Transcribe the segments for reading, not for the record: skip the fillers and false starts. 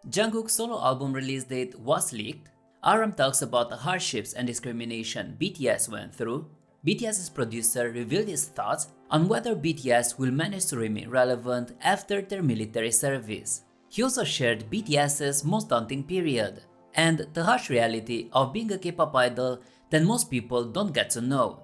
Jungkook's solo album release date was leaked. RM talks about the hardships and discrimination BTS went through. BTS's producer revealed his thoughts on whether BTS will manage to remain relevant after their military service. He also shared BTS's most daunting period and the harsh reality of being a K-pop idol that most people don't get to know.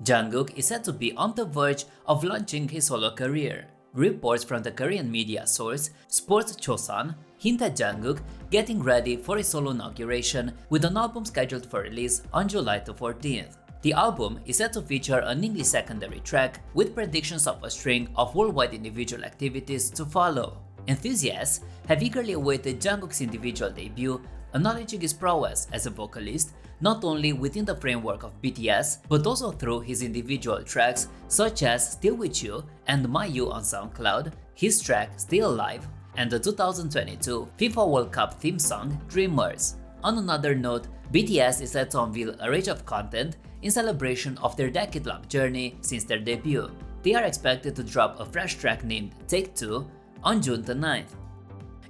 Jungkook is said to be on the verge of launching his solo career. Reports from the Korean media source Sports Chosun hint at Jungkook getting ready for his solo inauguration with an album scheduled for release on July 14th. The album is set to feature an English secondary track with predictions of a string of worldwide individual activities to follow. Enthusiasts have eagerly awaited Jungkook's individual debut, acknowledging his prowess as a vocalist not only within the framework of BTS but also through his individual tracks such as Still With You and My You on SoundCloud, his track Still Alive, and the 2022 FIFA World Cup theme song Dreamers. On another note, BTS is set to unveil a range of content in celebration of their decade-long journey since their debut. They are expected to drop a fresh track named Take Two on June 9th.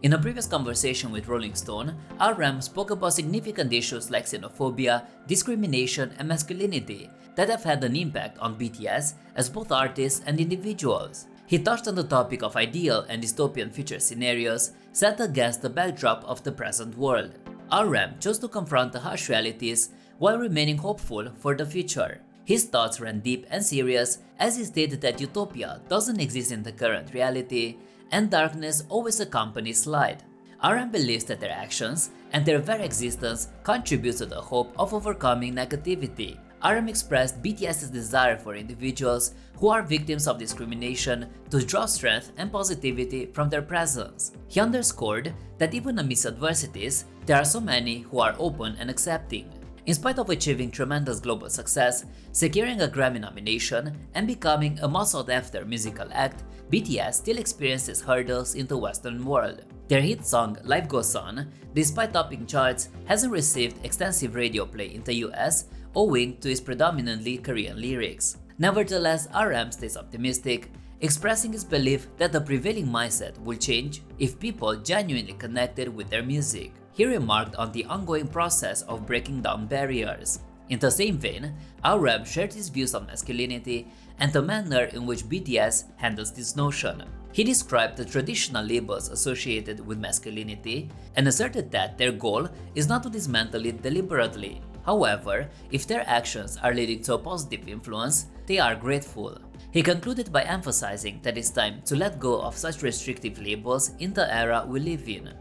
In a previous conversation with Rolling Stone, RM spoke about significant issues like xenophobia, discrimination, and masculinity that have had an impact on BTS as both artists and individuals. He touched on the topic of ideal and dystopian future scenarios set against the backdrop of the present world. RM chose to confront the harsh realities while remaining hopeful for the future. His thoughts ran deep and serious as he stated that utopia doesn't exist in the current reality and darkness always accompanies light. RM believes that their actions and their very existence contribute to the hope of overcoming negativity. RM expressed BTS's desire for individuals who are victims of discrimination to draw strength and positivity from their presence. He underscored that even amidst adversities, there are so many who are open and accepting. In spite of achieving tremendous global success, securing a Grammy nomination, and becoming a most sought-after musical act, BTS still experiences hurdles in the Western world. Their hit song Life Goes On, despite topping charts, hasn't received extensive radio play in the US owing to its predominantly Korean lyrics. Nevertheless, RM stays optimistic, expressing his belief that the prevailing mindset will change if people genuinely connected with their music. He remarked on the ongoing process of breaking down barriers. In the same vein, RM shared his views on masculinity and the manner in which BTS handles this notion. He described the traditional labels associated with masculinity and asserted that their goal is not to dismantle it deliberately. However, if their actions are leading to a positive influence, they are grateful. He concluded by emphasizing that it's time to let go of such restrictive labels in the era we live in.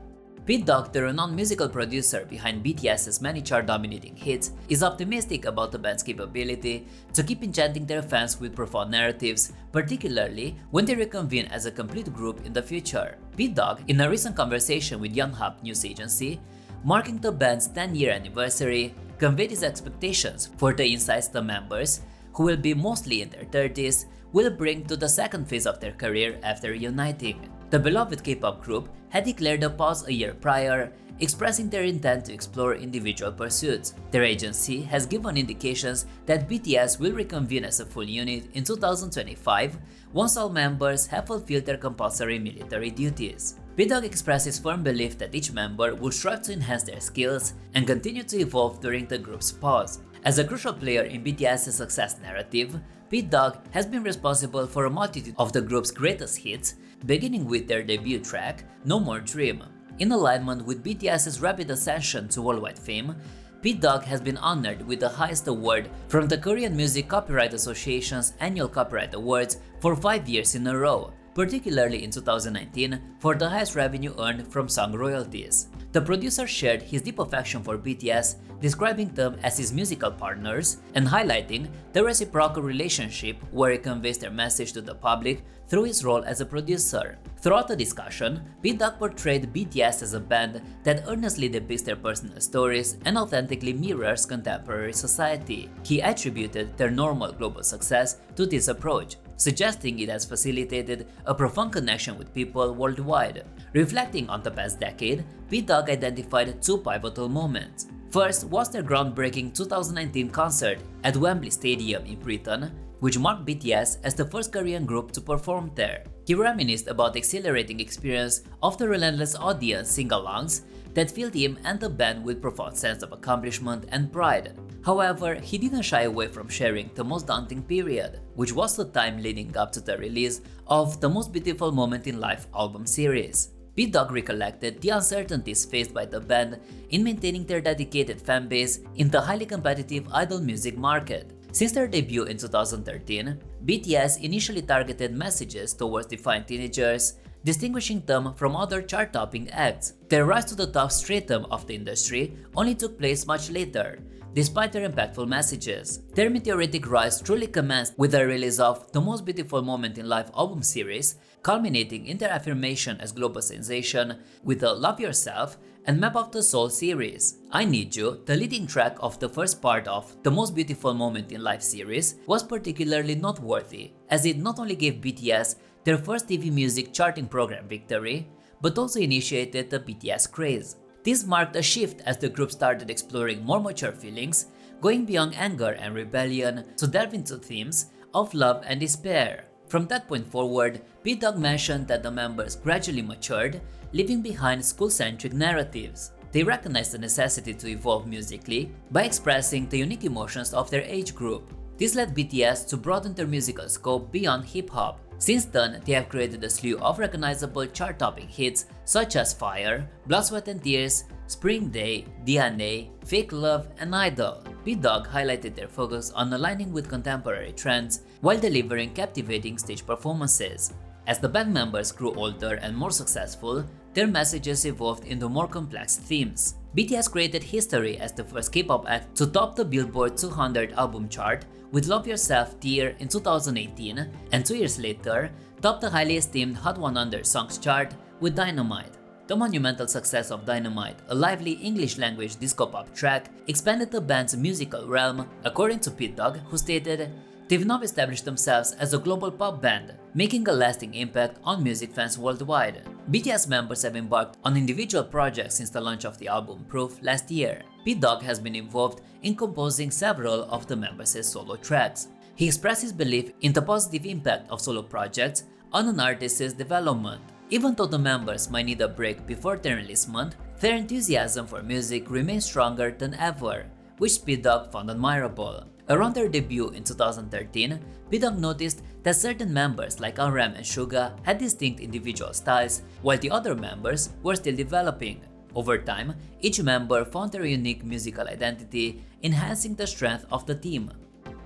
Pete Dog, the renowned musical producer behind BTS's many chart-dominating hits, is optimistic about the band's capability to keep enchanting their fans with profound narratives, particularly when they reconvene as a complete group in the future. Pete Dog, in a recent conversation with Yonhap News Agency, marking the band's 10-year anniversary, conveyed his expectations for the insights the members, who will be mostly in their 30s, will bring to the second phase of their career after reuniting. The beloved K-pop group had declared a pause a year prior, expressing their intent to explore individual pursuits. Their agency has given indications that BTS will reconvene as a full unit in 2025 once all members have fulfilled their compulsory military duties. P-Dog expressed his firm belief that each member will strive to enhance their skills and continue to evolve during the group's pause. As a crucial player in BTS's success narrative, P-Dog has been responsible for a multitude of the group's greatest hits, beginning with their debut track, No More Dream. In alignment with BTS's rapid ascension to worldwide fame, P-Dog has been honored with the highest award from the Korean Music Copyright Association's annual copyright awards for 5 years in a row, particularly in 2019 for the highest revenue earned from song royalties. The producer shared his deep affection for BTS, describing them as his musical partners and highlighting the reciprocal relationship where he conveys their message to the public through his role as a producer. Throughout the discussion, P-Dog portrayed BTS as a band that earnestly depicts their personal stories and authentically mirrors contemporary society. He attributed their normal global success to this approach, suggesting it has facilitated a profound connection with people worldwide. Reflecting on the past decade, P-Dog identified two pivotal moments. First was their groundbreaking 2019 concert at Wembley Stadium in Britain, which marked BTS as the first Korean group to perform there. He reminisced about the exhilarating experience of the relentless audience sing-alongs that filled him and the band with profound sense of accomplishment and pride. However, he didn't shy away from sharing the most daunting period, which was the time leading up to the release of the Most Beautiful Moment in Life album series. B-Dog recollected the uncertainties faced by the band in maintaining their dedicated fanbase in the highly competitive idol music market. Since their debut in 2013, BTS initially targeted messages towards defiant teenagers, distinguishing them from other chart-topping acts. Their rise to the top stratum of the industry only took place much later, despite their impactful messages. Their meteoric rise truly commenced with the release of the Most Beautiful Moment in Life album series, culminating in their affirmation as global sensation with the Love Yourself and Map of the Soul series. I Need You, the leading track of the first part of the Most Beautiful Moment in Life series, was particularly noteworthy, as it not only gave BTS their first TV music charting program victory, but also initiated the BTS craze. This marked a shift as the group started exploring more mature feelings, going beyond anger and rebellion to delve into themes of love and despair. From that point forward, B-Dog mentioned that the members gradually matured, leaving behind school-centric narratives. They recognized the necessity to evolve musically by expressing the unique emotions of their age group. This led BTS to broaden their musical scope beyond hip-hop. Since then, they have created a slew of recognizable chart-topping hits such as Fire, Blood, Sweat and Tears, Spring Day, DNA, Fake Love, and Idol. B-Dog highlighted their focus on aligning with contemporary trends while delivering captivating stage performances. As the band members grew older and more successful, their messages evolved into more complex themes. BTS created history as the first K-pop act to top the Billboard 200 album chart with Love Yourself Tear in 2018, and 2 years later, topped the highly esteemed Hot 100 Songs chart with Dynamite. The monumental success of Dynamite, a lively English-language disco pop track, expanded the band's musical realm, according to B-Dog, who stated, "They've now established themselves as a global pop band, making a lasting impact on music fans worldwide." BTS members have embarked on individual projects since the launch of the album Proof last year. B-Dog has been involved in composing several of the members' solo tracks. He expressed his belief in the positive impact of solo projects on an artist's development. Even though the members might need a break before their enlistment, their enthusiasm for music remains stronger than ever, which B-Dog found admirable. Around their debut in 2013, B-Dog noticed that certain members like RM and Suga had distinct individual styles, while the other members were still developing. Over time, each member found their unique musical identity, enhancing the strength of the team.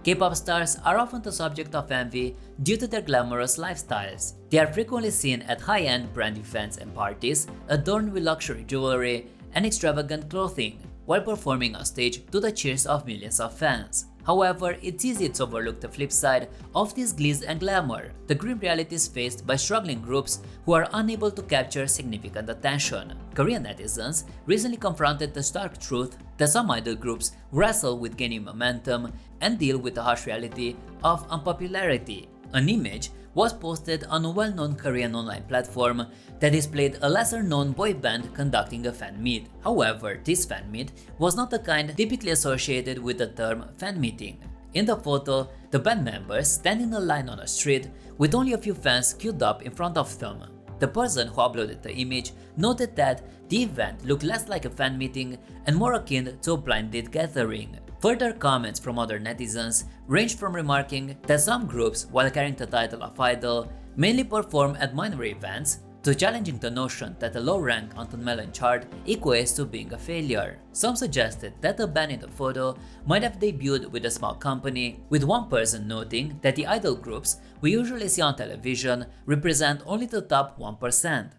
K-pop stars are often the subject of envy due to their glamorous lifestyles. They are frequently seen at high-end brand events and parties, adorned with luxury jewelry and extravagant clothing, while performing on stage to the cheers of millions of fans. However, it's easy to overlook the flip side of this glitz and glamour, the grim realities faced by struggling groups who are unable to capture significant attention. Korean netizens recently confronted the stark truth that some idol groups wrestle with gaining momentum and deal with the harsh reality of unpopularity. An image was posted on a well-known Korean online platform that displayed a lesser-known boy band conducting a fan meet. However, this fan meet was not the kind typically associated with the term fan meeting. In the photo, the band members stand in a line on a street with only a few fans queued up in front of them. The person who uploaded the image noted that the event looked less like a fan meeting and more akin to a blind date gathering. Further comments from other netizens ranged from remarking that some groups, while carrying the title of idol, mainly perform at minor events, to challenging the notion that a low rank on the Melon chart equates to being a failure. Some suggested that the band in the photo might have debuted with a small company, with one person noting that the idol groups we usually see on television represent only the top 1%.